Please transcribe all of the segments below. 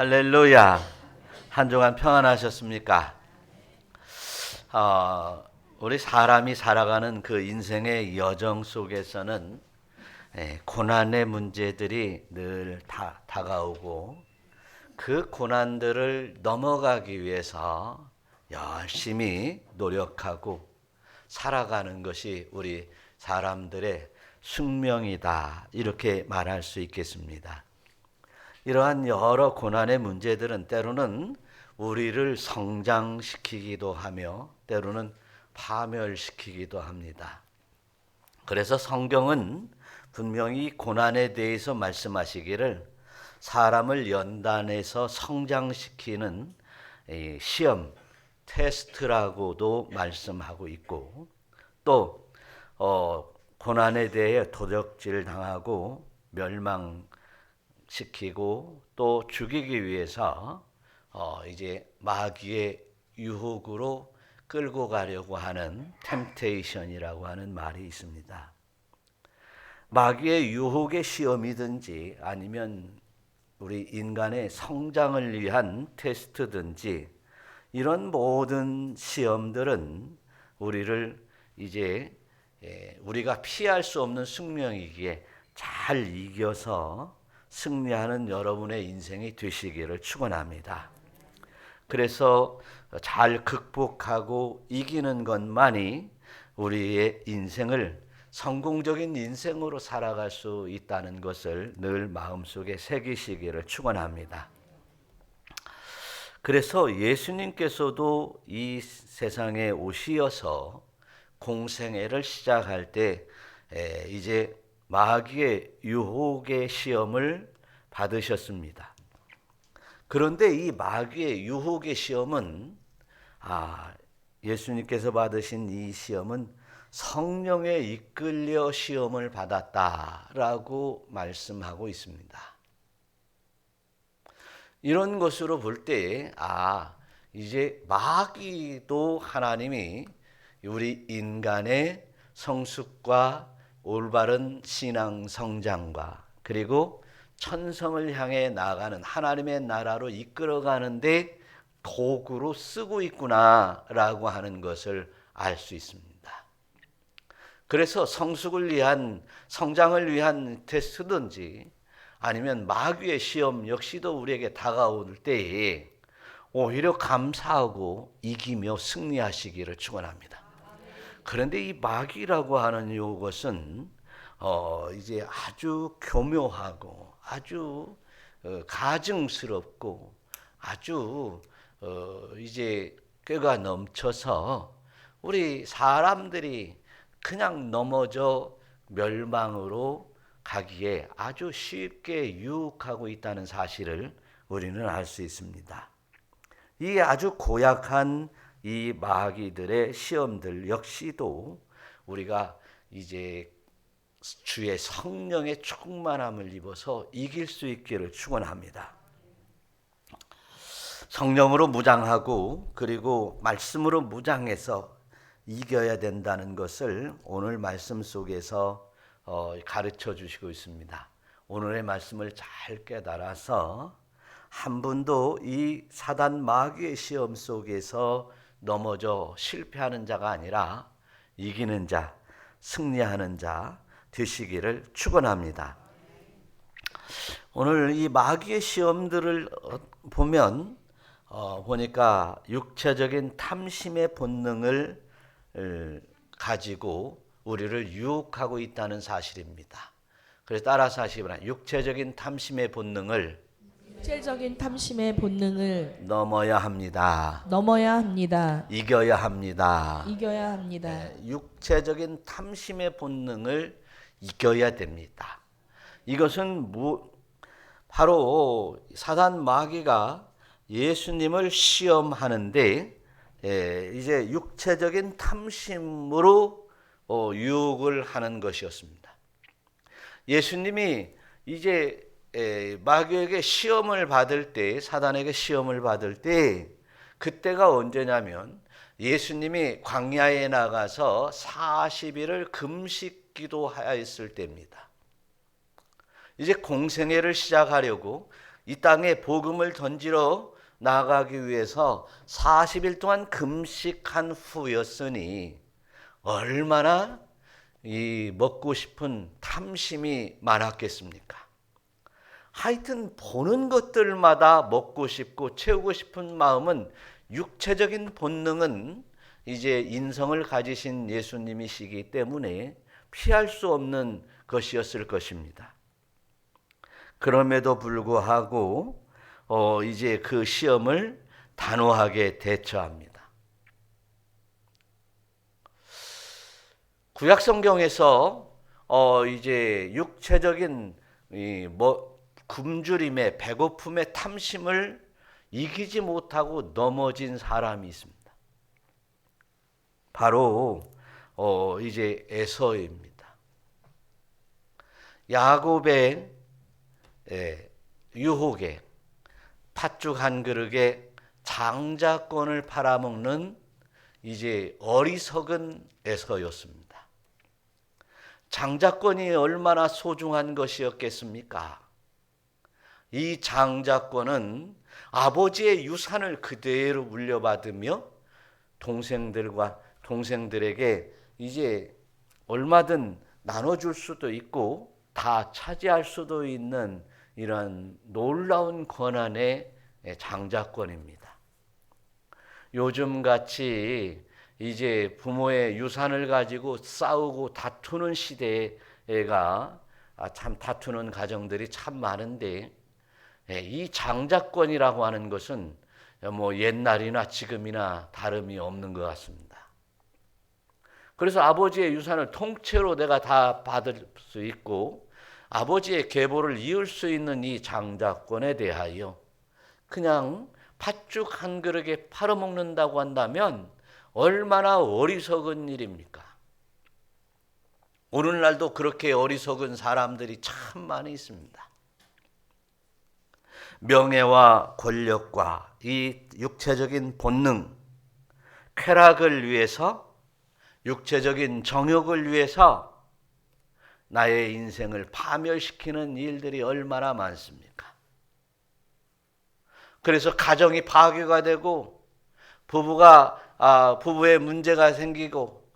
할렐루야. 한 주간 평안하셨습니까? 우리 사람이 살아가는 그 인생의 여정 속에서는 고난의 문제들이 늘 다가오고 그 고난들을 넘어가기 위해서 열심히 노력하고 살아가는 것이 우리 사람들의 숙명이다. 이렇게 말할 수 있겠습니다. 이러한 여러 고난의 문제들은 때로는 우리를 성장시키기도 하며 때로는 파멸시키기도 합니다. 그래서 성경은 분명히 고난에 대해서 말씀하시기를 사람을 연단해서 성장시키는 시험, 테스트라고도 말씀하고 있고 또 고난에 대해 도적질 당하고 멸망시키고 또 죽이기 위해서 이제 마귀의 유혹으로 끌고 가려고 하는 템테이션이라고 하는 말이 있습니다. 마귀의 유혹의 시험이든지 아니면 우리 인간의 성장을 위한 테스트든지 이런 모든 시험들은 우리를 이제 우리가 피할 수 없는 숙명이기에 잘 이겨서 승리하는 여러분의 인생이 되시기를 축원합니다. 그래서 잘 극복하고 이기는 것만이 우리의 인생을 성공적인 인생으로 살아갈 수 있다는 것을 늘 마음속에 새기시기를 축원합니다. 그래서 예수님께서도 이 세상에 오시어서 공생애를 시작할 때 이제 마귀의 유혹의 시험을 받으셨습니다. 그런데 이 마귀의 유혹의 시험은 예수님께서 받으신 이 시험은 성령에 이끌려 시험을 받았다라고 말씀하고 있습니다. 이런 것으로 볼 때 이제 마귀도 하나님이 우리 인간의 성숙과 올바른 신앙 성장과 그리고 천성을 향해 나아가는 하나님의 나라로 이끌어가는데 도구로 쓰고 있구나라고 하는 것을 알 수 있습니다. 그래서 성숙을 위한 성장을 위한 테스트든지 아니면 마귀의 시험 역시도 우리에게 다가올 때에 오히려 감사하고 이기며 승리하시기를 축원합니다. 그런데 이 마귀라고 하는 이것은 이제 아주 교묘하고 아주 가증스럽고 아주 이제 꾀가 넘쳐서 우리 사람들이 그냥 넘어져 멸망으로 가기에 아주 쉽게 유혹하고 있다는 사실을 우리는 알 수 있습니다. 이 아주 고약한 이 마귀들의 시험들 역시도 우리가 이제 주의 성령의 충만함을 입어서 이길 수 있기를 축원합니다. 성령으로 무장하고 그리고 말씀으로 무장해서 이겨야 된다는 것을 오늘 말씀 속에서 가르쳐 주시고 있습니다. 오늘의 말씀을 잘 깨달아서 한 분도 이 사단 마귀의 시험 속에서 넘어져 실패하는 자가 아니라 이기는 자, 승리하는 자 되시기를 축원합니다. 오늘 이 마귀의 시험들을 보면 보니까 육체적인 탐심의 본능을 가지고 우리를 유혹하고 있다는 사실입니다. 그래서 따라서 하시기 육체적인 탐심의 본능을 넘어야 합니다. 이겨야 합니다. 육체적인 탐심의 본능을 이겨야 됩니다. 이것은 바로 사단 마귀가 예수님을 시험하는데 이제 육체적인 탐심으로 유혹을 하는 것이었습니다. 예수님이 이제 마귀에게 시험을 받을 때, 사단에게 시험을 받을 때 그때가 언제냐면 예수님이 광야에 나가서 40일을 금식 기도하였을 때입니다. 이제 공생애를 시작하려고 이 땅에 복음을 던지러 나가기 위해서 40일 동안 금식한 후였으니 얼마나 이 먹고 싶은 탐심이 많았겠습니까? 하여튼 보는 것들마다 먹고 싶고 채우고 싶은 마음은 육체적인 본능은 이제 인성을 가지신 예수님이시기 때문에 피할 수 없는 것이었을 것입니다. 그럼에도 불구하고 이제 그 시험을 단호하게 대처합니다. 구약 성경에서 이제 육체적인 굶주림의 배고픔의 탐심을 이기지 못하고 넘어진 사람이 있습니다. 바로 이제 에서입니다. 야곱의 유혹에 팥죽 한 그릇에 장자권을 팔아먹는 이제 어리석은 에서였습니다. 장자권이 얼마나 소중한 것이었겠습니까? 이 장자권은 아버지의 유산을 그대로 물려받으며 동생들에게 이제 얼마든 나눠줄 수도 있고 다 차지할 수도 있는 이런 놀라운 권한의 장자권입니다. 요즘같이 이제 부모의 유산을 가지고 싸우고 다투는 시대가 참 다투는 가정들이 참 많은데 이 장자권이라고 하는 것은 뭐 옛날이나 지금이나 다름이 없는 것 같습니다. 그래서 아버지의 유산을 통째로 내가 다 받을 수 있고 아버지의 계보를 이을 수 있는 이 장자권에 대하여 그냥 팥죽 한 그릇에 팔아먹는다고 한다면 얼마나 어리석은 일입니까? 오늘날도 그렇게 어리석은 사람들이 참 많이 있습니다. 명예와 권력과 이 육체적인 본능, 쾌락을 위해서, 육체적인 정욕을 위해서 나의 인생을 파멸시키는 일들이 얼마나 많습니까? 그래서 가정이 파괴가 되고 부부의 문제가 생기고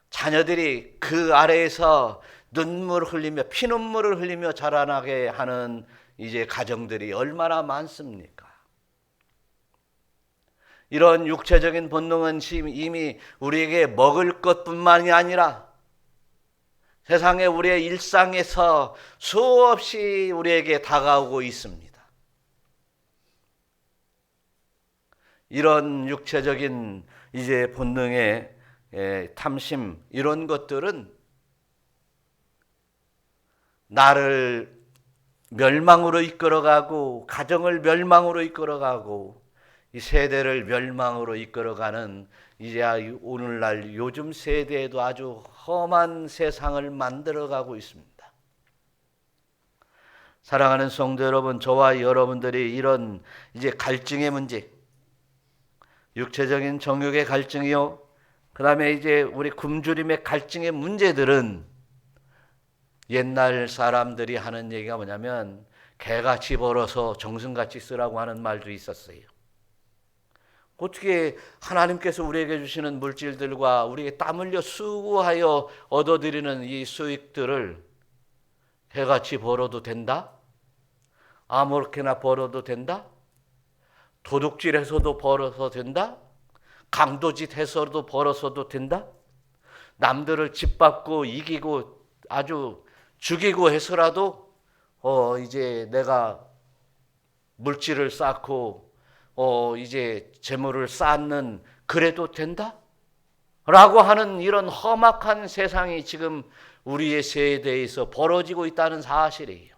자녀들이 그 아래에서 눈물을 흘리며 피눈물을 흘리며 자라나게 하는 이제 가정들이 얼마나 많습니까? 이런 육체적인 본능은 이미 우리에게 먹을 것뿐만이 아니라 세상에 우리의 일상에서 수없이 우리에게 다가오고 있습니다. 이런 육체적인 이제 본능의 탐심, 이런 것들은 나를 멸망으로 이끌어가고 가정을 멸망으로 이끌어가고 이 세대를 멸망으로 이끌어가는 이제 오늘날 요즘 세대에도 아주 험한 세상을 만들어가고 있습니다. 사랑하는 성도 여러분, 저와 여러분들이 이런 이제 갈증의 문제, 육체적인 정욕의 갈증이요, 그 다음에 이제 우리 굶주림의 갈증의 문제들은 옛날 사람들이 하는 얘기가 뭐냐면 개같이 벌어서 정승같이 쓰라고 하는 말도 있었어요. 어떻게 하나님께서 우리에게 주시는 물질들과 우리에게 땀 흘려 수고하여 얻어들이는 이 수익들을 개같이 벌어도 된다? 아무렇게나 벌어도 된다? 도둑질해서도 벌어서 된다? 강도짓해서도 벌어서도 된다? 남들을 짓밟고 이기고 아주 죽이고 해서라도 이제 내가 물질을 쌓고 이제 재물을 쌓는 그래도 된다? 라고 하는 이런 험악한 세상이 지금 우리의 세대에서 벌어지고 있다는 사실이에요.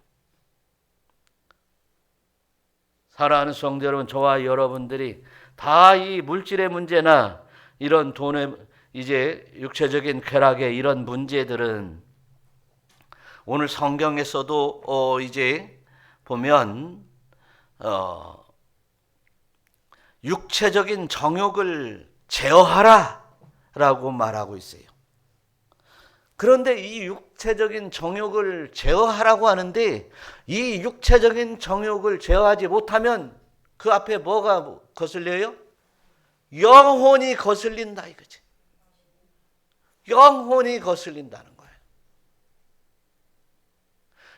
사랑하는 성도 여러분, 저와 여러분들이 다 이 물질의 문제나 이런 돈의 이제 육체적인 쾌락의 이런 문제들은 오늘 성경에서도 이제 보면 육체적인 정욕을 제어하라 라고 말하고 있어요. 그런데 이 육체적인 정욕을 제어하라고 하는데 이 육체적인 정욕을 제어하지 못하면 그 앞에 뭐가 거슬려요? 영혼이 거슬린다 이거지. 영혼이 거슬린다는 거예요.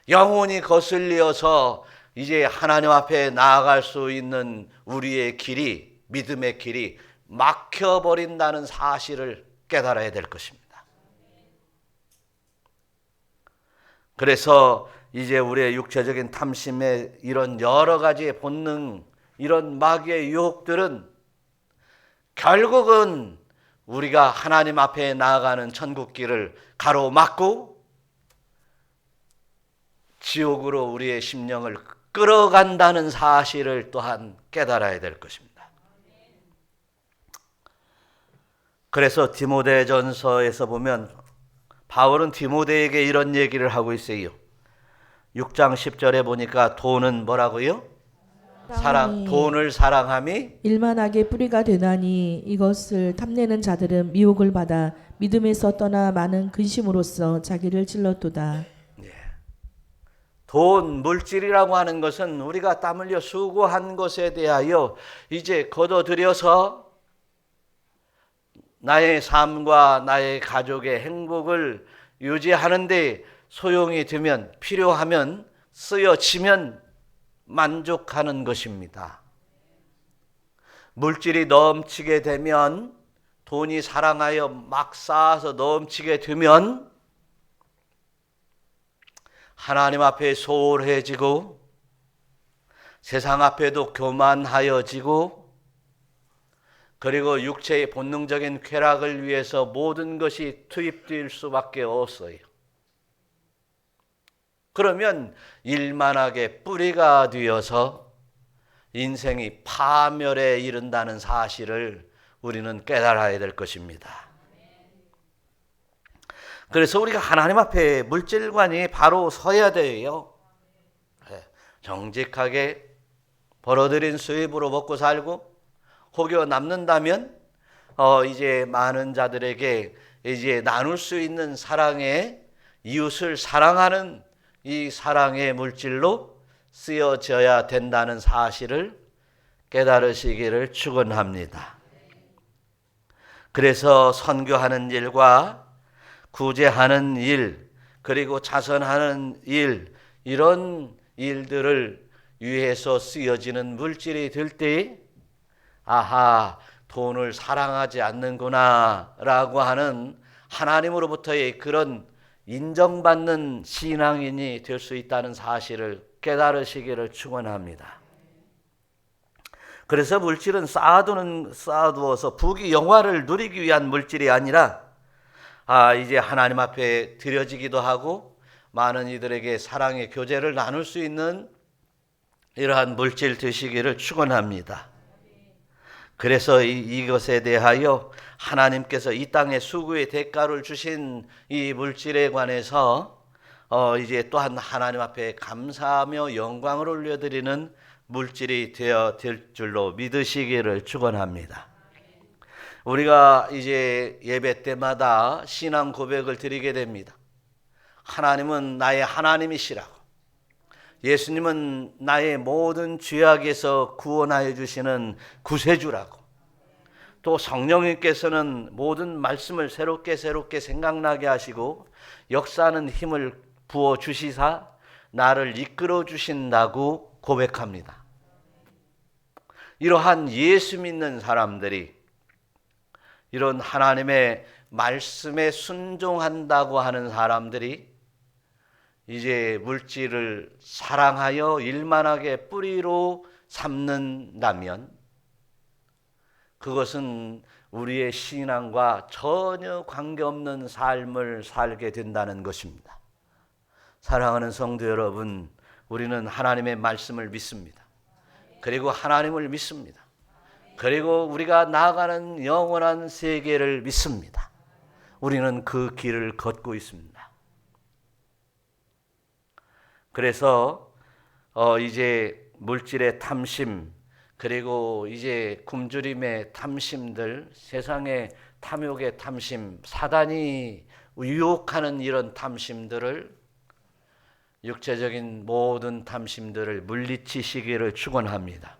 영혼이 거슬려서 이제 하나님 앞에 나아갈 수 있는 우리의 길이, 믿음의 길이 막혀버린다는 사실을 깨달아야 될 것입니다. 그래서 이제 우리의 육체적인 탐심의 이런 여러 가지의 본능, 이런 마귀의 유혹들은 결국은 우리가 하나님 앞에 나아가는 천국길을 가로막고 지옥으로 우리의 심령을 끌어간다는 사실을 또한 깨달아야 될 것입니다. 그래서 디모데전서에서 보면 바울은 디모데에게 이런 얘기를 하고 있어요. 6장 10절에 보니까 돈은 뭐라고요? 돈을 사랑함이 일만하게 뿌리가 되나니 이것을 탐내는 자들은 미혹을 받아 믿음에서 떠나 많은 근심으로써 자기를 찔렀도다. 돈, 물질이라고 하는 것은 우리가 땀 흘려 수고한 것에 대하여 이제 거둬들여서 나의 삶과 나의 가족의 행복을 유지하는데 소용이 되면, 필요하면, 쓰여지면 만족하는 것입니다. 물질이 넘치게 되면, 돈이 사랑하여 막 쌓아서 넘치게 되면 하나님 앞에 소홀해지고 세상 앞에도 교만하여지고 그리고 육체의 본능적인 쾌락을 위해서 모든 것이 투입될 수밖에 없어요. 그러면 일만하게 뿌리가 되어서 인생이 파멸에 이른다는 사실을 우리는 깨달아야 될 것입니다. 그래서 우리가 하나님 앞에 물질관이 바로 서야 돼요. 정직하게 벌어들인 수입으로 먹고 살고 혹여 남는다면 이제 많은 자들에게 이제 나눌 수 있는 사랑의, 이웃을 사랑하는 이 사랑의 물질로 쓰여져야 된다는 사실을 깨달으시기를 축원합니다. 그래서 선교하는 일과 구제하는 일, 그리고 자선하는 일, 이런 일들을 위해서 쓰여지는 물질이 될 때 아하, 돈을 사랑하지 않는구나 라고 하는 하나님으로부터의 그런 인정받는 신앙인이 될 수 있다는 사실을 깨달으시기를 축원합니다. 그래서 물질은 쌓아두어서 부귀 영화를 누리기 위한 물질이 아니라 이제 하나님 앞에 드려지기도 하고 많은 이들에게 사랑의 교제를 나눌 수 있는 이러한 물질 되시기를 축원합니다. 그래서 이것에 대하여 하나님께서 이 땅에 수고의 대가를 주신 이 물질에 관해서 이제 또한 하나님 앞에 감사하며 영광을 올려드리는 물질이 되어 될 줄로 믿으시기를 축원합니다. 우리가 이제 예배 때마다 신앙 고백을 드리게 됩니다. 하나님은 나의 하나님이시라고, 예수님은 나의 모든 죄악에서 구원하여 주시는 구세주라고, 또 성령님께서는 모든 말씀을 새롭게 생각나게 하시고 역사하는 힘을 부어 주시사 나를 이끌어 주신다고 고백합니다. 이러한 예수 믿는 사람들이 이런 하나님의 말씀에 순종한다고 하는 사람들이 이제 물질을 사랑하여 일만하게 뿌리로 삼는다면 그것은 우리의 신앙과 전혀 관계없는 삶을 살게 된다는 것입니다. 사랑하는 성도 여러분, 우리는 하나님의 말씀을 믿습니다. 그리고 하나님을 믿습니다. 그리고 우리가 나아가는 영원한 세계를 믿습니다. 우리는 그 길을 걷고 있습니다. 그래서 이제 물질의 탐심, 그리고 이제 굶주림의 탐심들, 세상의 탐욕의 탐심, 사단이 유혹하는 이런 탐심들을, 육체적인 모든 탐심들을 물리치시기를 축원합니다.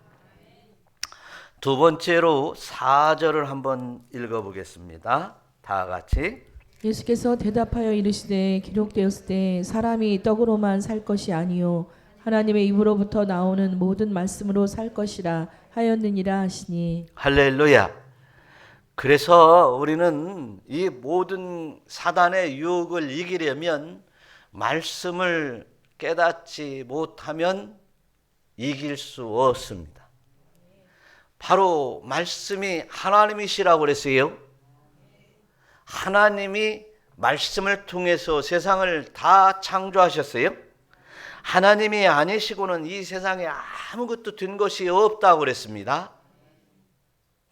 두 번째로 4절을 한번 읽어보겠습니다. 다 같이. 예수께서 대답하여 이르시되 기록되었을 때 사람이 떡으로만 살 것이 아니요 하나님의 입으로부터 나오는 모든 말씀으로 살 것이라 하였느니라 하시니. 할렐루야. 그래서 우리는 이 모든 사단의 유혹을 이기려면 말씀을 깨닫지 못하면 이길 수 없습니다. 바로 말씀이 하나님이시라고 그랬어요. 하나님이 말씀을 통해서 세상을 다 창조하셨어요. 하나님이 아니시고는 이 세상에 아무것도 된 것이 없다고 그랬습니다.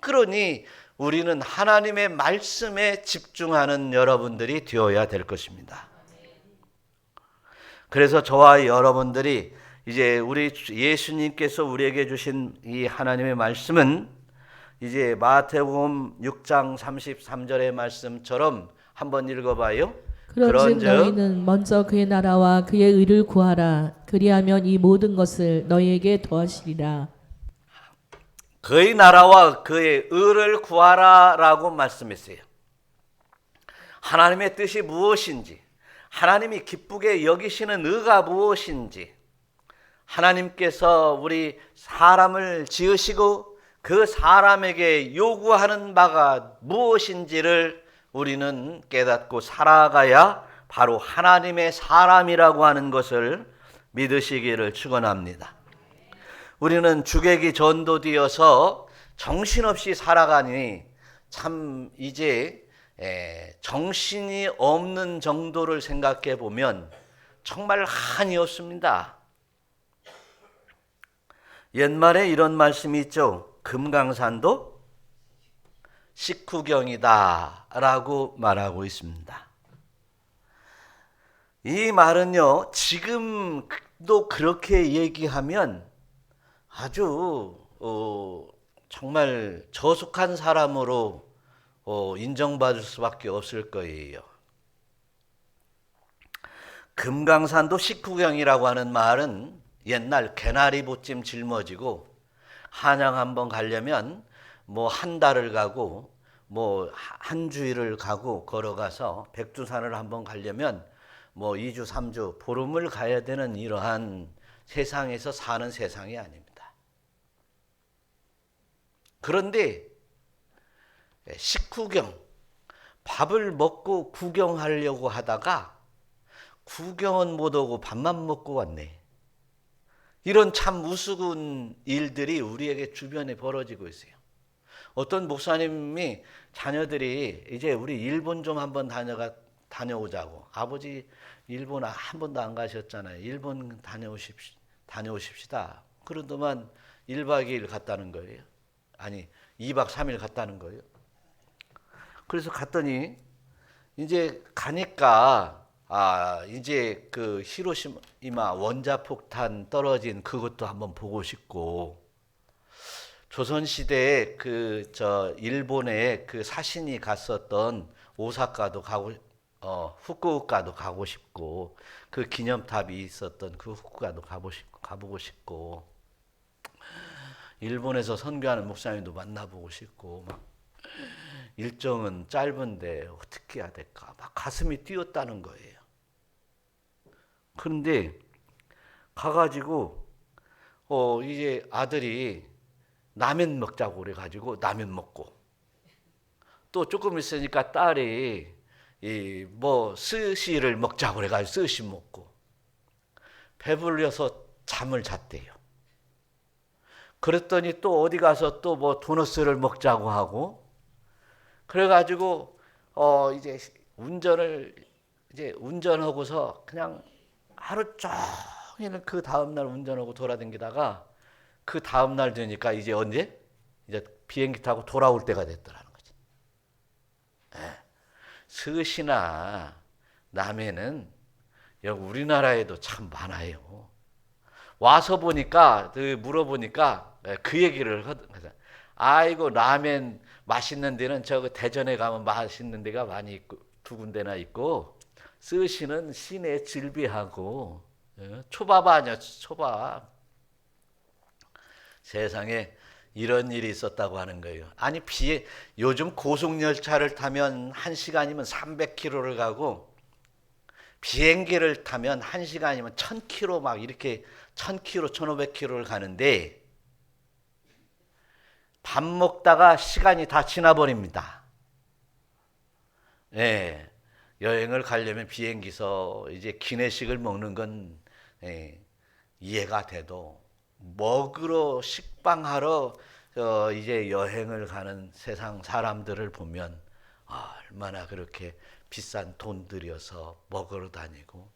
그러니 우리는 하나님의 말씀에 집중하는 여러분들이 되어야 될 것입니다. 그래서 저와 여러분들이 이제 우리 예수님께서 우리에게 주신 이 하나님의 말씀은 이제 마태복음 6장 33절의 말씀처럼 한번 읽어봐요. 그런즉 너희는 먼저 그의 나라와 그의 의를 구하라. 그리하면 이 모든 것을 너희에게 더하시리라. 그의 나라와 그의 의를 구하라라고 말씀했어요. 하나님의 뜻이 무엇인지, 하나님이 기쁘게 여기시는 의가 무엇인지, 하나님께서 우리 사람을 지으시고 그 사람에게 요구하는 바가 무엇인지를 우리는 깨닫고 살아가야 바로 하나님의 사람이라고 하는 것을 믿으시기를 축원합니다. 우리는 주객이 전도되어서 정신없이 살아가니 참 이제 정신이 없는 정도를 생각해 보면 정말 한이 없습니다. 옛말에 이런 말씀이 있죠. 금강산도 식후경이다 라고 말하고 있습니다. 이 말은요, 지금도 그렇게 얘기하면 아주 정말 저속한 사람으로 인정받을 수밖에 없을 거예요. 금강산도 식후경이라고 하는 말은 옛날 개나리 보찜 짊어지고 한양 한번 가려면 뭐 한 달을 가고 뭐 한 주일을 가고 걸어가서 백두산을 한번 가려면 뭐 2주 3주 보름을 가야 되는 이러한 세상에서 사는 세상이 아닙니다. 그런데 식후경, 밥을 먹고 구경하려고 하다가 구경은 못 오고 밥만 먹고 왔네. 이런 참 우스운 일들이 우리에게 주변에 벌어지고 있어요. 어떤 목사님이 자녀들이 이제 우리 일본 좀 한번 다녀오자고. 아버지 일본 한 번도 안 가셨잖아요. 일본 다녀오십시다. 그런 동안 1박 2일 갔다는 거예요. 아니 2박 3일 갔다는 거예요. 그래서 갔더니 이제 가니까 이제 그 히로시마 원자폭탄 떨어진 그것도 한번 보고 싶고, 조선시대에 일본에 그 사신이 갔었던 오사카도 가고, 후쿠오카도 가고 싶고, 그 기념탑이 있었던 그 후쿠오카도 가보고 싶고, 일본에서 선교하는 목사님도 만나보고 싶고, 막 일정은 짧은데 어떻게 해야 될까? 막 가슴이 뛰었다는 거예요. 그런데 가가지고 이제 아들이 라면 먹자고 그래가지고 라면 먹고, 또 조금 있으니까 딸이 뭐 스시를 먹자고 그래가지고 스시 먹고, 배불려서 잠을 잤대요. 그랬더니 또 어디 가서 또 뭐 도너스를 먹자고 하고, 그래가지고 이제 운전하고서 그냥 하루 종일 그 다음날 운전하고 돌아다니다가 그 다음날 되니까 이제 언제? 이제 비행기 타고 돌아올 때가 됐더라는 거지. 스시나 라면은 여기 우리나라에도 참 많아요. 와서 보니까, 물어보니까 그 얘기를 하더라고요. 아이고, 라면 맛있는 데는 대전에 가면 맛있는 데가 많이 두 군데나 있고 쓰시는 신의 질비하고 초밥 아니야 초밥. 세상에 이런 일이 있었다고 하는 거예요. 아니 요즘 고속열차를 타면 1시간이면 300km를 가고 비행기를 타면 1시간이면 1000km 막 이렇게 1000km, 1500km를 가는데 밥 먹다가 시간이 다 지나버립니다. 예, 여행을 가려면 비행기서 이제 기내식을 먹는 건 이해가 돼도 먹으러 식방하러 이제 여행을 가는 세상 사람들을 보면 얼마나 그렇게 비싼 돈 들여서 먹으러 다니고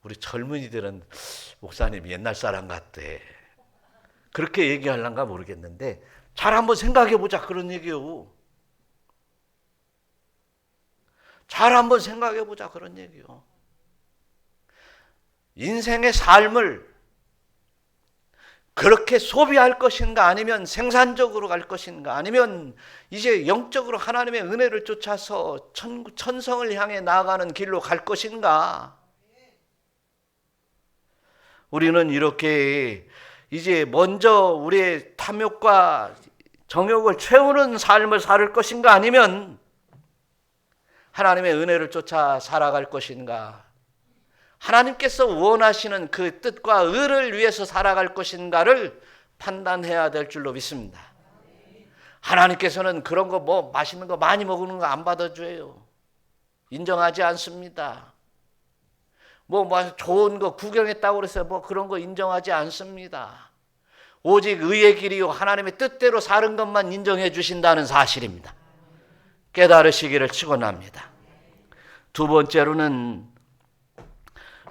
우리 젊은이들은 목사님 옛날 사람 같대 그렇게 얘기하려는가 모르겠는데 잘 한번 생각해 보자 그런 얘기요. 잘 한번 생각해 보자 그런 얘기요. 인생의 삶을 그렇게 소비할 것인가 아니면 생산적으로 갈 것인가 아니면 이제 영적으로 하나님의 은혜를 쫓아서 천성을 향해 나아가는 길로 갈 것인가. 우리는 이렇게 이제 먼저 우리의 탐욕과 정욕을 채우는 삶을 살 것인가 아니면 하나님의 은혜를 쫓아 살아갈 것인가. 하나님께서 원하시는 그 뜻과 의를 위해서 살아갈 것인가를 판단해야 될 줄로 믿습니다. 하나님께서는 그런 거 뭐 맛있는 거 많이 먹는 거 안 받아줘요. 인정하지 않습니다. 뭐 좋은 거 구경했다고 그래서 뭐 그런 거 인정하지 않습니다. 오직 의의 길이요 하나님의 뜻대로 사는 것만 인정해 주신다는 사실입니다. 깨달으시기를 축원합니다. 두 번째로는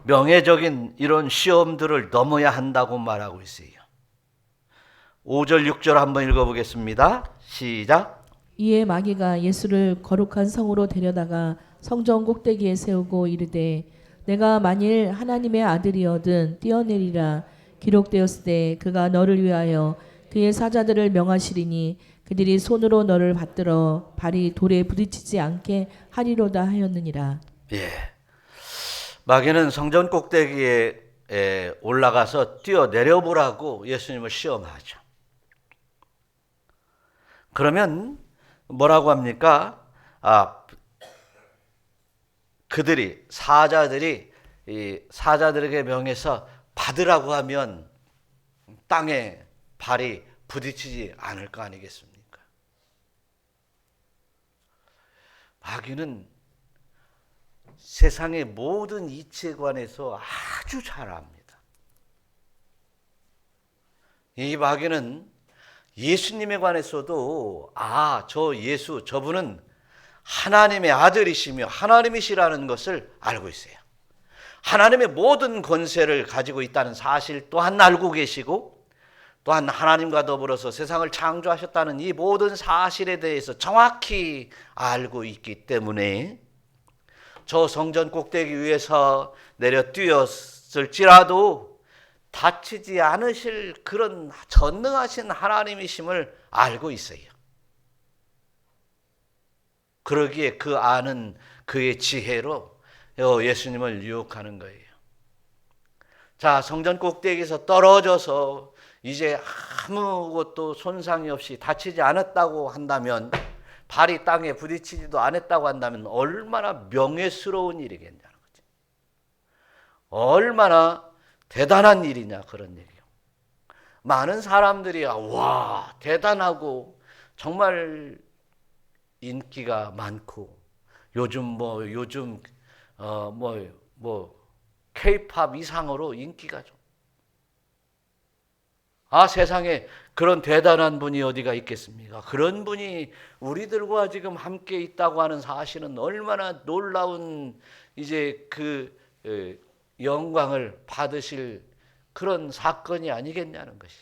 명예적인 이런 시험들을 넘어야 한다고 말하고 있어요. 5절 6절 한번 읽어보겠습니다. 시작. 이에 마귀가 예수를 거룩한 성으로 데려다가 성전 꼭대기에 세우고 이르되 내가 만일 하나님의 아들이거든 뛰어내리라. 기록되었을 때 그가 너를 위하여 그의 사자들을 명하시리니 그들이 손으로 너를 받들어 발이 돌에 부딪히지 않게 하리로다 하였느니라. 예. 마귀는 성전 꼭대기에 올라가서 뛰어내려보라고 예수님을 시험하죠. 그러면 뭐라고 합니까? 그들이 사자들이 이 사자들에게 명해서 받으라고 하면 땅에 발이 부딪히지 않을 거 아니겠습니까? 마귀는 세상의 모든 이치에 관해서 아주 잘 압니다. 이 마귀는 예수님에 관해서도 저 예수 저분은 하나님의 아들이시며 하나님이시라는 것을 알고 있어요. 하나님의 모든 권세를 가지고 있다는 사실 또한 알고 계시고 또한 하나님과 더불어서 세상을 창조하셨다는 이 모든 사실에 대해서 정확히 알고 있기 때문에 저 성전 꼭대기 위에서 내려 뛰었을지라도 다치지 않으실 그런 전능하신 하나님이심을 알고 있어요. 그러기에 그 아는 그의 지혜로 예수님을 유혹하는 거예요. 자, 성전 꼭대기에서 떨어져서 이제 아무것도 손상이 없이 다치지 않았다고 한다면 발이 땅에 부딪히지도 않았다고 한다면 얼마나 명예스러운 일이겠냐는 거지. 얼마나 대단한 일이냐 그런 얘기요. 많은 사람들이 와 대단하고 정말 인기가 많고 요즘 K-팝 이상으로 인기가 좀. 세상에 그런 대단한 분이 어디가 있겠습니까? 그런 분이 우리들과 지금 함께 있다고 하는 사실은 얼마나 놀라운 이제 그 영광을 받으실 그런 사건이 아니겠냐는 것이.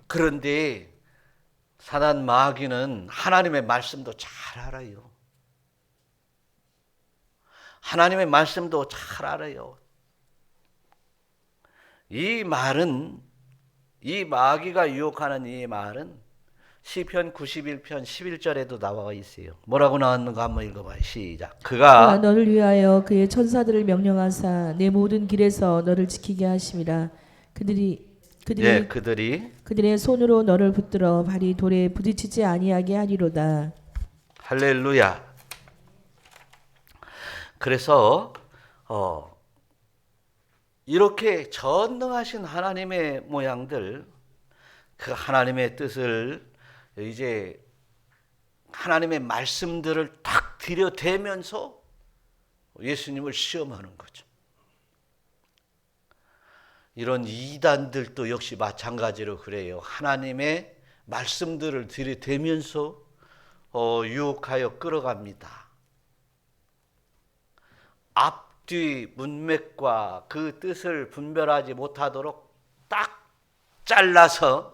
그런데 사단 마귀는 하나님의 말씀도 잘 알아요. 하나님의 말씀도 잘 알아요. 이 말은 이 마귀가 유혹하는 이 말은 시편 91편 11절에도 나와 있어요. 뭐라고 나왔는가 한번 읽어봐요. 시작. 그가 그가 너를 위하여 그의 천사들을 명령하사 내 모든 길에서 너를 지키게 하심이라. 그들이 그들의 손으로 너를 붙들어 발이 돌에 부딪히지 아니하게 하리로다. 할렐루야. 그래서 이렇게 전능하신 하나님의 모양들, 그 하나님의 뜻을 이제 하나님의 말씀들을 딱 들여대면서 예수님을 시험하는 거죠. 이런 이단들도 역시 마찬가지로 그래요. 하나님의 말씀들을 들이대면서 유혹하여 끌어갑니다. 앞뒤 문맥과 그 뜻을 분별하지 못하도록 딱 잘라서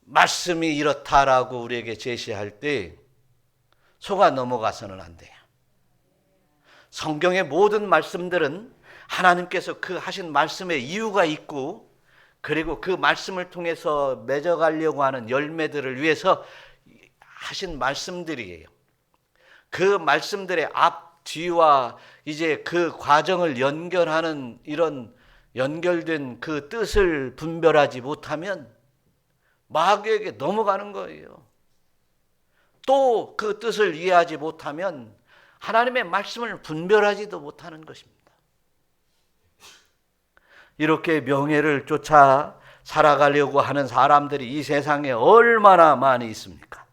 말씀이 이렇다라고 우리에게 제시할 때 속아 넘어가서는 안 돼요. 성경의 모든 말씀들은 하나님께서 그 하신 말씀의 이유가 있고, 그리고 그 말씀을 통해서 맺어가려고 하는 열매들을 위해서 하신 말씀들이에요. 그 말씀들의 앞, 뒤와 이제 그 과정을 연결하는 이런 연결된 그 뜻을 분별하지 못하면 마귀에게 넘어가는 거예요. 또 그 뜻을 이해하지 못하면 하나님의 말씀을 분별하지도 못하는 것입니다. 이렇게 명예를 쫓아 살아가려고 하는 사람들이 이 세상에 얼마나 많이 있습니까?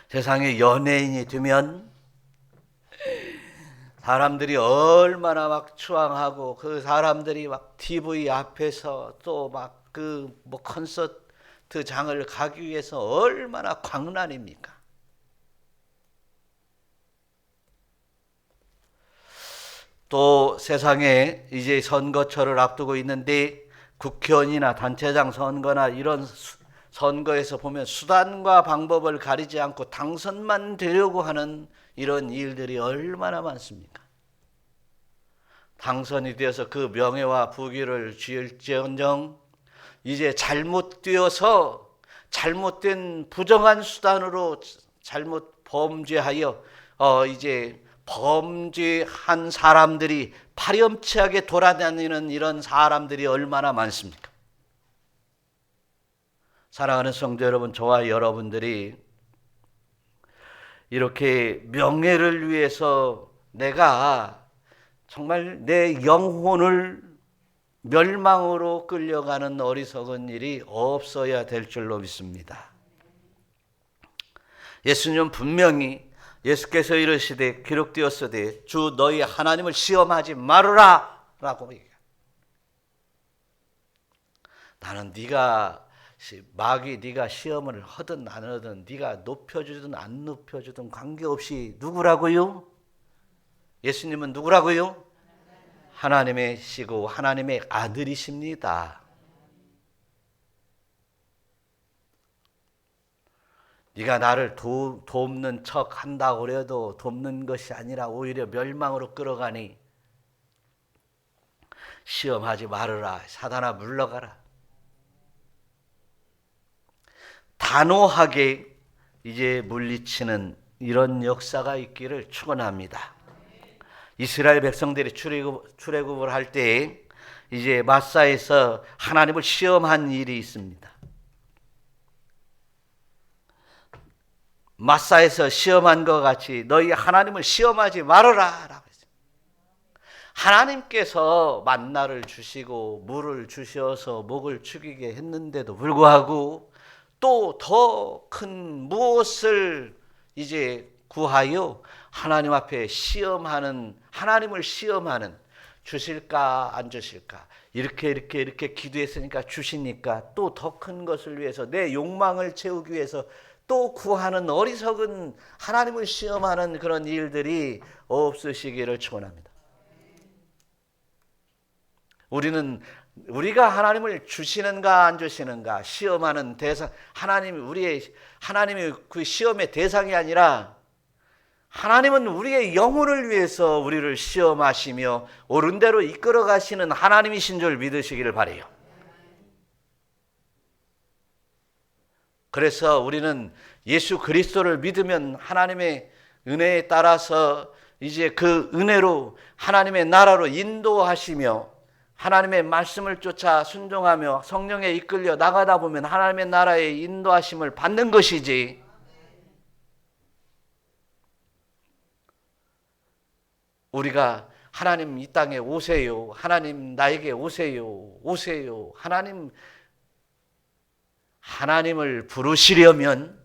세상에 연예인이 되면 사람들이 얼마나 막 추앙하고, 그 사람들이 막 TV 앞에서 또 막 그 콘서트장을 가기 위해서 얼마나 광란입니까? 또 세상에 이제 선거철을 앞두고 있는데 국회의원이나 단체장 선거나 이런 선거에서 보면 수단과 방법을 가리지 않고 당선만 되려고 하는 이런 일들이 얼마나 많습니까? 당선이 되어서 그 명예와 부귀를 쥐을지언정 이제 잘못되어서 잘못된 부정한 수단으로 잘못 범죄하여 이제 범죄한 사람들이 파렴치하게 돌아다니는 이런 사람들이 얼마나 많습니까? 사랑하는 성도 여러분, 저와 여러분들이 이렇게 명예를 위해서 내가 정말 내 영혼을 멸망으로 끌려가는 어리석은 일이 없어야 될 줄로 믿습니다. 예수님은 분명히 예수께서 이르시되 기록되었으되 주 너희 하나님을 시험하지 말으라 라고 얘기해요. 나는 마귀 네가 시험을 하든 안 하든, 네가 높여주든 안 높여주든 관계없이 누구라고요? 예수님은 누구라고요? 하나님의 시고 하나님의 아들이십니다. 네가 나를 돕는 척 한다고 해도 돕는 것이 아니라 오히려 멸망으로 끌어가니 시험하지 말으라. 사단아 물러가라. 단호하게 이제 물리치는 이런 역사가 있기를 축원합니다. 이스라엘 백성들이 출애굽을 할 때 이제 마사에서 하나님을 시험한 일이 있습니다. 마사에서 시험한 것 같이 너희 하나님을 시험하지 말아라 라고 했습니다. 하나님께서 만나를 주시고 물을 주셔서 목을 축이게 했는데도 불구하고 또 더 큰 무엇을 이제 구하여 하나님 앞에 하나님을 시험하는, 주실까 안 주실까, 이렇게 기도했으니까 주시니까 또 더 큰 것을 위해서 내 욕망을 채우기 위해서 또 구하는 어리석은 하나님을 시험하는 그런 일들이 없으시기를 축원합니다. 우리가 하나님을 주시는가 안 주시는가 시험하는 대상, 하나님이 그 시험의 대상이 아니라 하나님은 우리의 영혼을 위해서 우리를 시험하시며 옳은 대로 이끌어 가시는 하나님이신 줄 믿으시기를 바라요. 그래서 우리는 예수 그리스도를 믿으면 하나님의 은혜에 따라서 이제 그 은혜로 하나님의 나라로 인도하시며 하나님의 말씀을 쫓아 순종하며 성령에 이끌려 나가다 보면 하나님의 나라의 인도하심을 받는 것이지, 우리가 하나님 이 땅에 오세요, 하나님 나에게 오세요, 오세요, 하나님을 부르시려면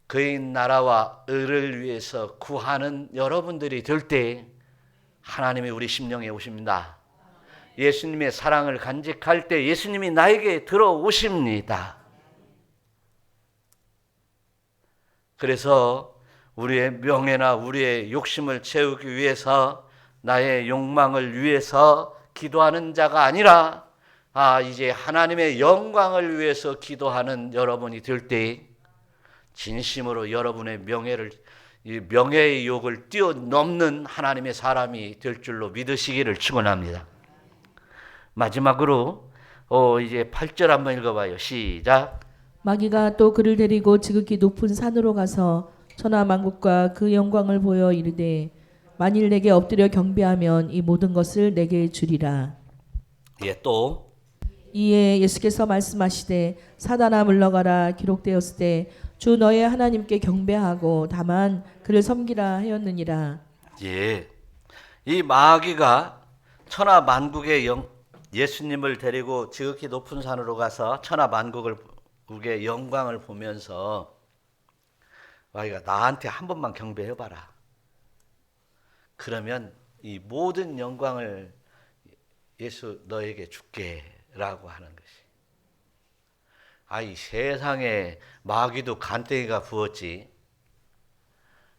그의 나라와 의를 위해서 구하는 여러분들이 될 때 하나님이 우리 심령에 오십니다. 예수님의 사랑을 간직할 때 예수님이 나에게 들어오십니다. 그래서 우리의 명예나 우리의 욕심을 채우기 위해서, 나의 욕망을 위해서 기도하는 자가 아니라 이제 하나님의 영광을 위해서 기도하는 여러분이 될 때 진심으로 여러분의 명예의 욕을 뛰어넘는 하나님의 사람이 될 줄로 믿으시기를 축원합니다. 마지막으로 이제 8절 한번 읽어봐요. 시작. 마귀가 또 그를 데리고 지극히 높은 산으로 가서 천하 만국과 그 영광을 보여 이르되 만일 내게 엎드려 경배하면 이 모든 것을 내게 주리라. 예, 또 이에 예수께서 말씀하시되 사단아 물러가라 기록되었을 때 주 너의 하나님께 경배하고 다만 그를 섬기라 하였느니라. 예, 이 마귀가 천하 만국의 예수님을 데리고 지극히 높은 산으로 가서 천하 만국의 영광을 보면서 마귀가 나한테 한 번만 경배해봐라. 그러면 이 모든 영광을 예수 너에게 줄게 라고 하는 것이. 이 세상에 마귀도 간땡이가 부었지.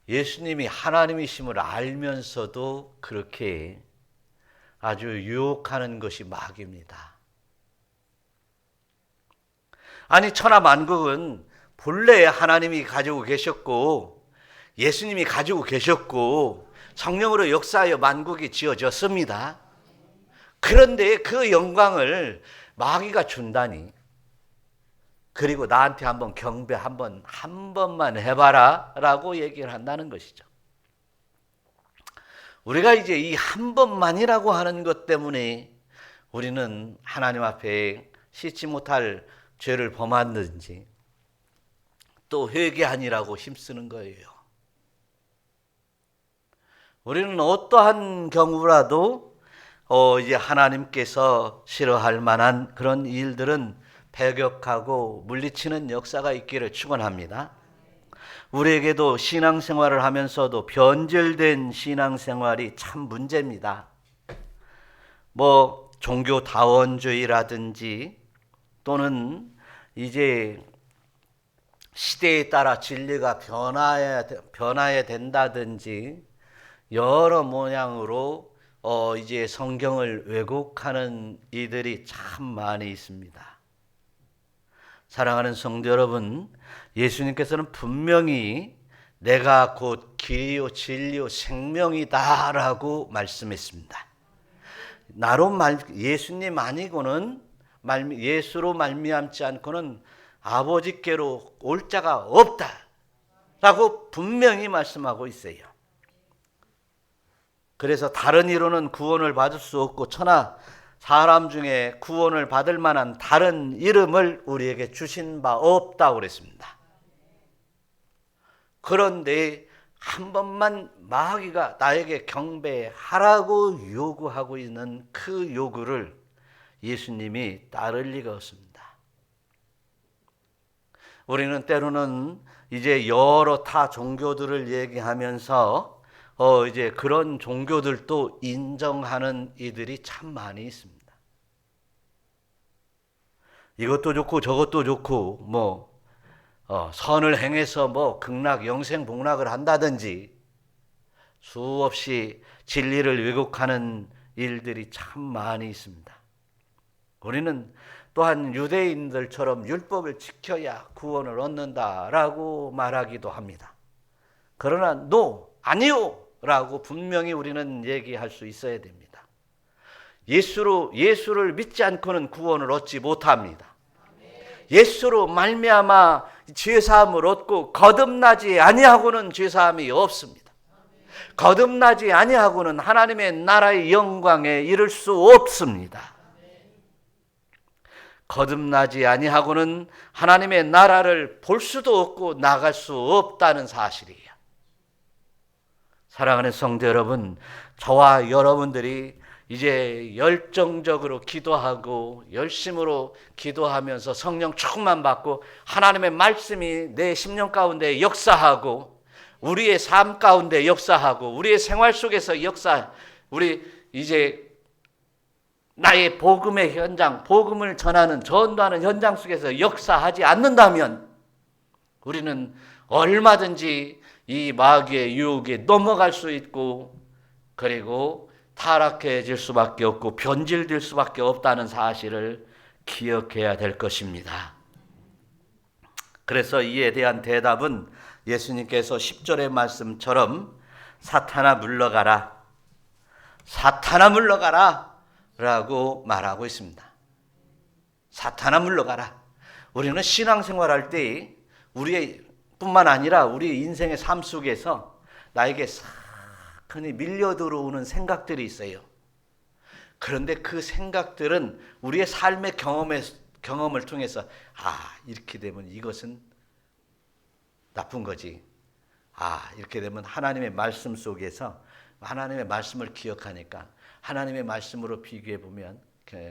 예수님이 하나님이심을 알면서도 그렇게 아주 유혹하는 것이 마귀입니다. 천하 만국은 본래 하나님이 가지고 계셨고 예수님이 가지고 계셨고 성령으로 역사하여 만국이 지어졌습니다. 그런데 그 영광을 마귀가 준다니, 그리고 나한테 한번 경배 한 번만 해봐라 라고 얘기를 한다는 것이죠. 우리가 이제 이 한 번만이라고 하는 것 때문에 우리는 하나님 앞에 씻지 못할 죄를 범하든지 또 회개하니라고 힘쓰는 거예요. 우리는 어떠한 경우라도 이제 하나님께서 싫어할 만한 그런 일들은 배격하고 물리치는 역사가 있기를 축원합니다. 우리에게도 신앙생활을 하면서도 변절된 신앙생활이 참 문제입니다. 종교다원주의라든지 또는 이제 시대에 따라 진리가 변화해야 된다든지 여러 모양으로 이제 성경을 왜곡하는 이들이 참 많이 있습니다. 사랑하는 성도 여러분, 예수님께서는 분명히 내가 곧 길이요 진리요 생명이다 라고 말씀했습니다. 예수님 아니고는, 예수로 말미암지 않고는 아버지께로 올 자가 없다 라고 분명히 말씀하고 있어요. 그래서 다른 이로는 구원을 받을 수 없고 천하 사람 중에 구원을 받을 만한 다른 이름을 우리에게 주신 바 없다고 그랬습니다. 그런데 한 번만 마귀가 나에게 경배하라고 요구하고 있는 그 요구를 예수님이 따를 리가 없습니다. 우리는 때로는 이제 여러 타 종교들을 얘기하면서 이제 그런 종교들도 인정하는 이들이 참 많이 있습니다. 이것도 좋고 저것도 좋고 선을 행해서 극락 영생 복락을 한다든지 수없이 진리를 왜곡하는 일들이 참 많이 있습니다. 우리는 또한 유대인들처럼 율법을 지켜야 구원을 얻는다라고 말하기도 합니다. 그러나 아니요 라고 분명히 우리는 얘기할 수 있어야 됩니다. 예수를 믿지 않고는 구원을 얻지 못합니다. 예수로 말미암아 죄사함을 얻고 거듭나지 아니하고는 죄사함이 없습니다. 거듭나지 아니하고는 하나님의 나라의 영광에 이를 수 없습니다. 거듭나지 아니하고는 하나님의 나라를 볼 수도 없고 나갈 수 없다는 사실이에요. 사랑하는 성도 여러분, 저와 여러분들이 이제 열정적으로 기도하고 열심으로 기도하면서 성령 충만 받고 하나님의 말씀이 내 심령 가운데 역사하고 우리의 삶 가운데 역사하고 우리의 생활 속에서 우리 이제 나의 복음의 현장, 복음을 전도하는 현장 속에서 역사하지 않는다면 우리는 얼마든지 이 마귀의 유혹에 넘어갈 수 있고 그리고 타락해질 수밖에 없고 변질될 수밖에 없다는 사실을 기억해야 될 것입니다. 그래서 이에 대한 대답은 예수님께서 10절의 말씀처럼 사탄아 물러가라, 사탄아 물러가라 라고 말하고 있습니다. 사탄아 물러가라. 우리는 신앙생활할 때 우리의 뿐만 아니라 우리 인생의 삶 속에서 나에게 흔히 밀려 들어오는 생각들이 있어요. 그런데 그 생각들은 우리의 삶의 경험을 통해서 이렇게 되면 이것은 나쁜 거지. 이렇게 되면 하나님의 말씀 속에서 하나님의 말씀을 기억하니까 하나님의 말씀으로 비교해 보면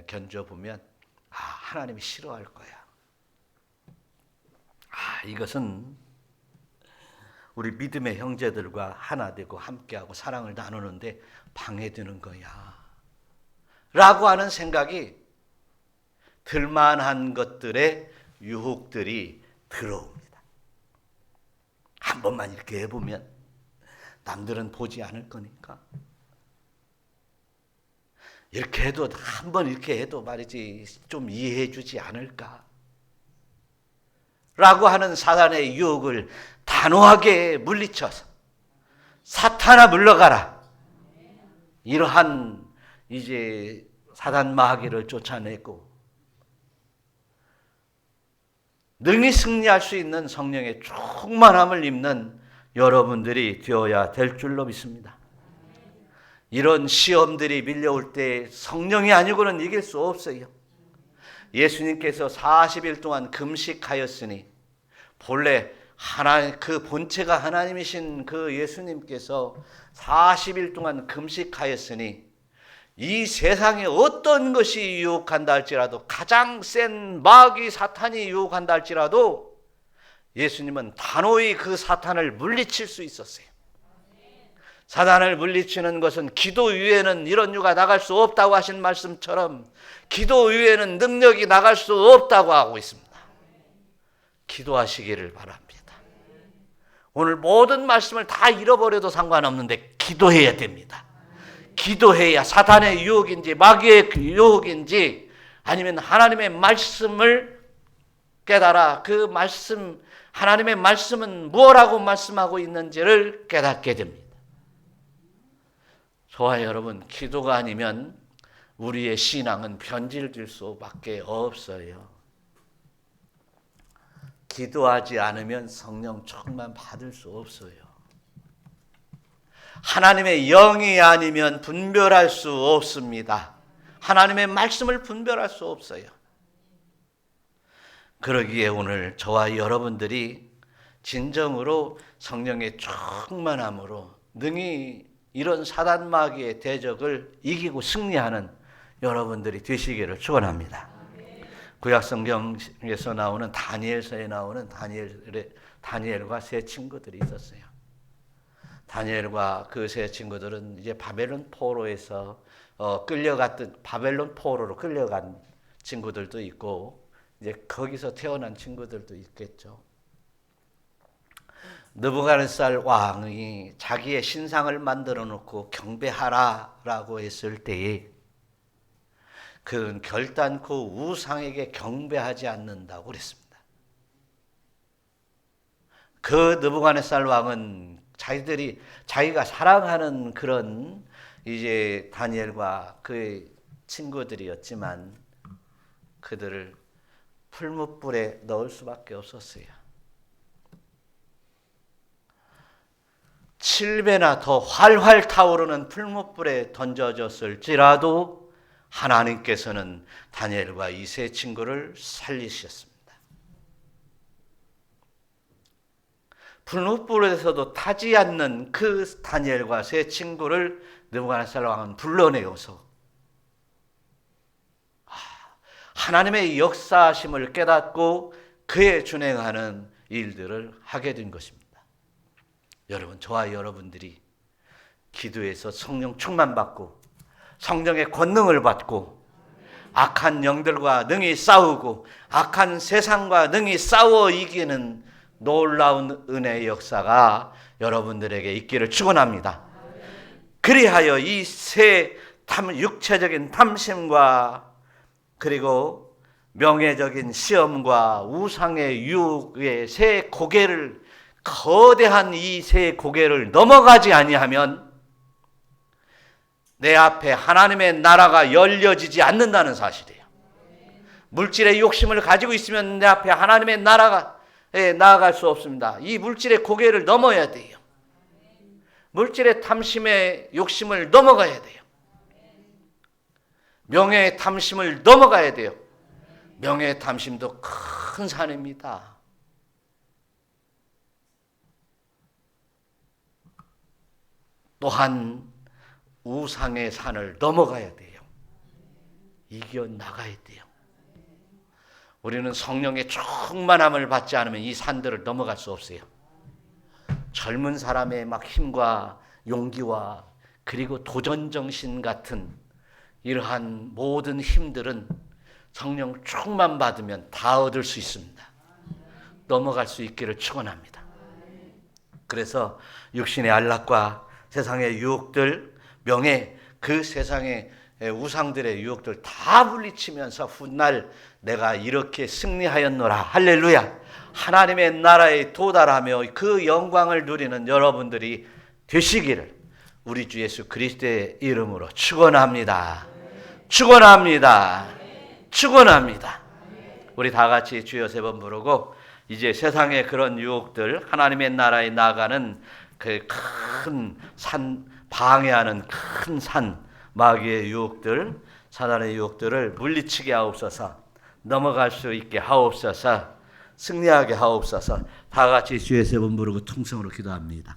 견져 보면 하나님이 싫어할 거야. 이것은 우리 믿음의 형제들과 하나 되고 함께하고 사랑을 나누는데 방해되는 거야 라고 하는 생각이 들만한 것들의 유혹들이 들어옵니다. 한 번만 이렇게 해보면 남들은 보지 않을 거니까 이렇게 해도 한 번 이렇게 해도 말이지 좀 이해해 주지 않을까 라고 하는 사단의 유혹을 단호하게 물리쳐서 사탄아 물러가라, 이러한 이제 사단 마귀를 쫓아내고 능히 승리할 수 있는 성령의 충만함을 입는 여러분들이 되어야 될 줄로 믿습니다. 이런 시험들이 밀려올 때 성령이 아니고는 이길 수 없어요. 예수님께서 40일 동안 금식하였으니 본래 그 본체가 하나님이신 그 예수님께서 40일 동안 금식하였으니 이 세상에 어떤 것이 유혹한다 할지라도 가장 센 마귀 사탄이 유혹한다 할지라도 예수님은 단호히 그 사탄을 물리칠 수 있었어요. 사단을 물리치는 것은 기도 위에는 이런 유가 나갈 수 없다고 하신 말씀처럼 기도 위에는 능력이 나갈 수 없다고 하고 있습니다. 기도하시기를 바랍니다. 오늘 모든 말씀을 다 잃어버려도 상관없는데 기도해야 됩니다. 기도해야 사탄의 유혹인지 마귀의 유혹인지 아니면 하나님의 말씀을 깨달아 그 말씀, 하나님의 말씀은 무엇라고 말씀하고 있는지를 깨닫게 됩니다. 저와 여러분, 기도가 아니면 우리의 신앙은 변질될 수밖에 없어요. 기도하지 않으면 성령 충만 받을 수 없어요. 하나님의 영이 아니면 분별할 수 없습니다. 하나님의 말씀을 분별할 수 없어요. 그러기에 오늘 저와 여러분들이 진정으로 성령의 충만함으로 능히 이런 사단 마귀의 대적을 이기고 승리하는 여러분들이 되시기를 축원합니다. 구약 성경에서 나오는 다니엘서에 나오는 다니엘과 세 친구들이 있었어요. 다니엘과 그 세 친구들은 이제 바벨론 포로에서 바벨론 포로로 끌려간 친구들도 있고 이제 거기서 태어난 친구들도 있겠죠. 느부갓네살 왕이 자기의 신상을 만들어 놓고 경배하라라고 했을 때에 그는 결단코 우상에게 경배하지 않는다고 그랬습니다. 그 느부갓네살 왕은 자기가 사랑하는 그런 이제 다니엘과 그의 친구들이었지만 그들을 풀무불에 넣을 수밖에 없었어요. 7배나 더 활활 타오르는 풀무불에 던져졌을지라도 하나님께서는 다니엘과 이 세 친구를 살리셨습니다. 풀무불에서도 타지 않는 그 다니엘과 세 친구를 느부갓네살 왕은 불러내어서 하나님의 역사하심을 깨닫고 그에 준행하는 일들을 하게 된 것입니다. 여러분, 저와 여러분들이 기도해서 성령 충만받고 성령의 권능을 받고 악한 영들과 능히 싸우고 악한 세상과 능히 싸워 이기는 놀라운 은혜의 역사가 여러분들에게 있기를 축원합니다. 그리하여 이 세 육체적인 탐심과 그리고 명예적인 시험과 우상의 유혹의 세 고개를 거대한 이 세 고개를 넘어가지 아니하면 내 앞에 하나님의 나라가 열려지지 않는다는 사실이에요. 물질의 욕심을 가지고 있으면 내 앞에 하나님의 나라가 나아갈 수 없습니다. 이 물질의 고개를 넘어야 돼요. 물질의 탐심의 욕심을 넘어가야 돼요. 명예의 탐심을 넘어가야 돼요. 명예의 탐심도 큰 산입니다. 또한 우상의 산을 넘어가야 돼요. 이겨나가야 돼요. 우리는 성령의 충만함을 받지 않으면 이 산들을 넘어갈 수 없어요. 젊은 사람의 막 힘과 용기와 그리고 도전정신 같은 이러한 모든 힘들은 성령 충만 받으면 다 얻을 수 있습니다. 넘어갈 수 있기를 축원합니다. 그래서 육신의 안락과 세상의 유혹들, 명예, 그 세상의 우상들의 유혹들 다 물리치면서 훗날 내가 이렇게 승리하였노라. 할렐루야. 하나님의 나라에 도달하며 그 영광을 누리는 여러분들이 되시기를 우리 주 예수 그리스도의 이름으로 축원합니다. 축원합니다. 축원합니다. 우리 다 같이 주여 세 번 부르고 이제 세상의 그런 유혹들, 하나님의 나라에 나가는 그 큰 산, 방해하는 큰 산, 마귀의 유혹들, 사단의 유혹들을 물리치게 하옵소서. 넘어갈 수 있게 하옵소서. 승리하게 하옵소서. 다 같이 주의 세 번 부르고 통성으로 기도합니다.